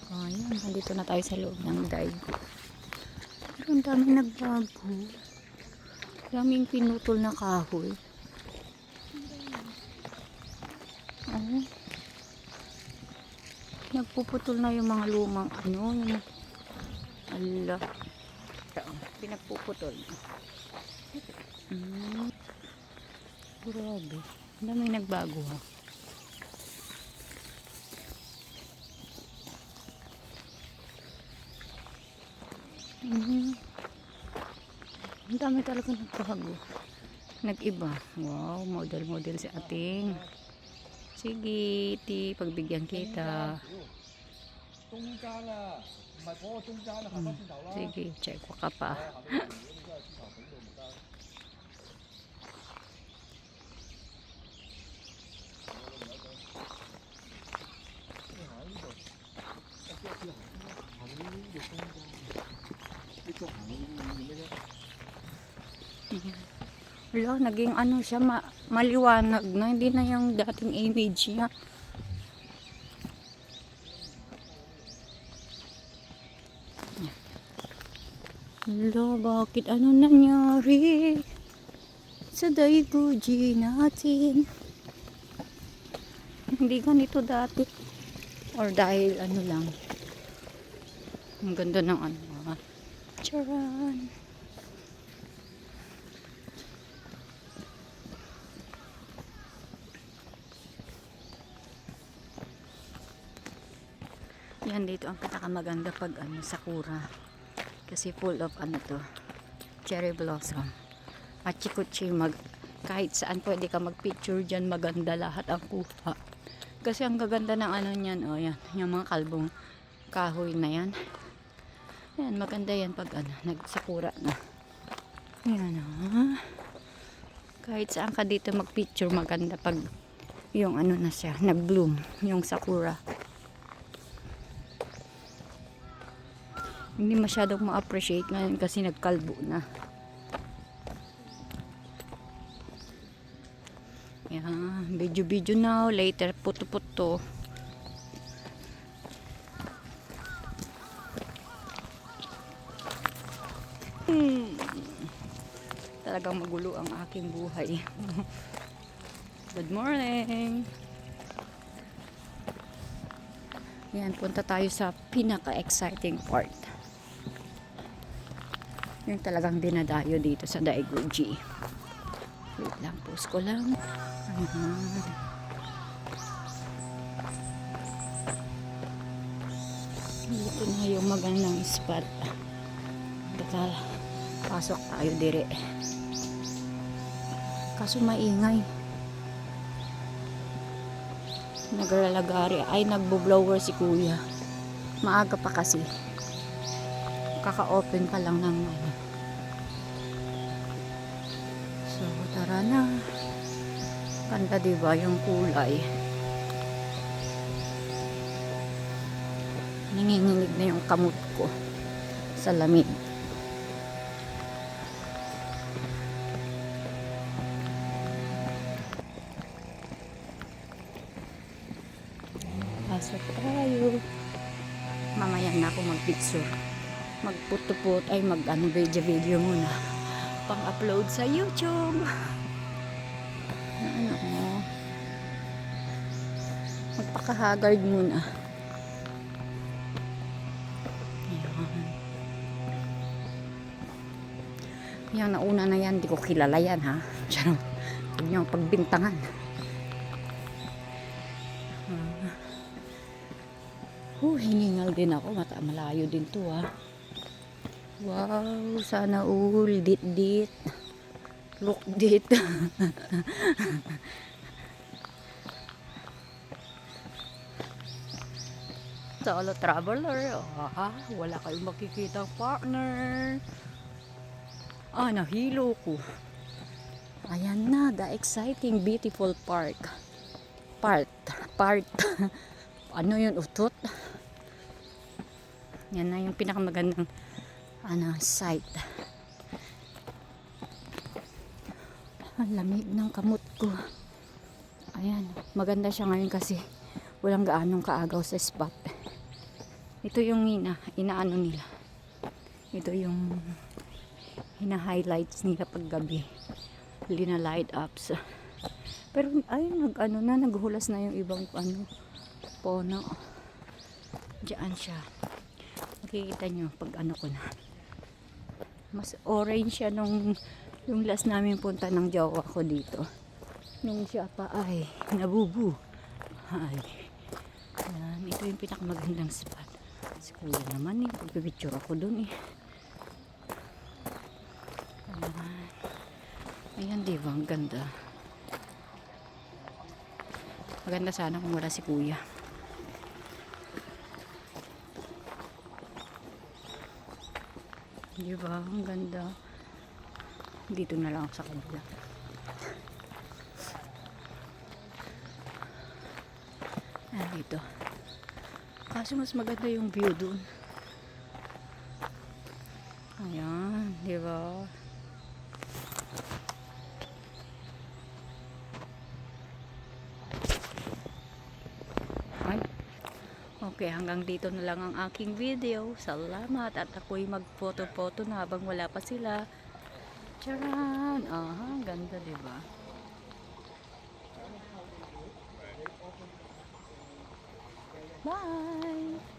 Ayan, nandito na tayo sa loob ng daigou. Pero ang dami nagbago. Daming pinutol na kahoy. Oh, nagpuputol na yung mga lumang ano, yung ala. Pinagpuputol. Grabe. Ang dami nagbago ha. Ang dami talaga nagbago. Nag-iba. Wow, model-model si ating. Sige, ti, pagbigyan kita. Sige, check ko ka pa. Wala, naging ano siya, maliwanag na. Hindi na yung dating image niya. Wala, bakit ano nangyari sa daigou natin? Hindi ganito dati. Or dahil ano lang. Ang ganda ng ano. Charan! Yan dito ang pinakamaganda pag ano, sakura. Kasi full of ano to, cherry blossom. At chikuchi, kahit saan pwede ka mag-picture dyan, maganda lahat ang kuha. Kasi ang gaganda ng ano niyan, oh yan, yung mga kalbong kahoy na yan. Yan, maganda yan pag ano, nagsakura na. Yan oh. Kahit saan ka dito mag-picture, maganda pag yung ano na siya, nag-bloom, yung sakura. Hindi masyadong ma-appreciate ngayon kasi nagkalbo na. Yan, video now, later puto-puto. Talagang magulo ang aking buhay. Good morning. Yan, punta tayo sa pinaka-exciting part. Yung talagang dinadayo dito sa Daigou. Wait lang, post ko lang. Dito na yung magandang spot. Teka, pasok tayo dire. Kaso maingay. Naglalagari. Ay, nagbo-blower si kuya. Maaga pa kasi. Kaka-open pa lang ng ano. So, tara na. Ganda diba yung kulay? Nanginginig na yung kamot ko sa lamig. Pasok tayo. Mamaya na ako mag-picture. Magputuput ay mag-ano video muna. Pang-upload sa YouTube. Ano mo? Magpaka-haggard muna. Yan, nauna na yan. Di ko kilala yan, ha? Huwag niyo pagbintangan. Hiningal din ako. Malayo din to, ha? Wow, sana all. Dit. Look dit. Solo traveler. Wala kayong makikitang partner. Nahilo ko. Ayan na, the exciting, beautiful part. Ano yun, utot? Yan na yung pinakamagandang site. Ang lamig ng kamot ko. Ayan, maganda siya ngayon kasi walang gaanong kaagaw sa spot. Ito yung inaano nila. Ito yung hina-highlights nila pag gabi. Lina-light ups. Pero ayun, naghulas na yung ibang puno. Diyan siya. Makikita nyo pag ko na. Mas orange siya nung yung last namin punta ng jowa ko dito. Nung siya pa ay nabubu. Ay. Yan. Ito yung pinakamagandang spot. Si kuya naman eh. Pagpipicture ako dun eh. Ayan. Ayan, diba? Ang ganda. Maganda sana kung wala si kuya. Diba? Ang ganda. Dito na lang ako sa kabila. Ayan dito. Kaso mas maganda yung view dun. Ayan. Diba? Ay. Okay, hanggang dito na lang ang aking video. Salamat at ako'y mag-photo-photo na habang wala pa sila. Charan! Aha, ganda diba? Bye!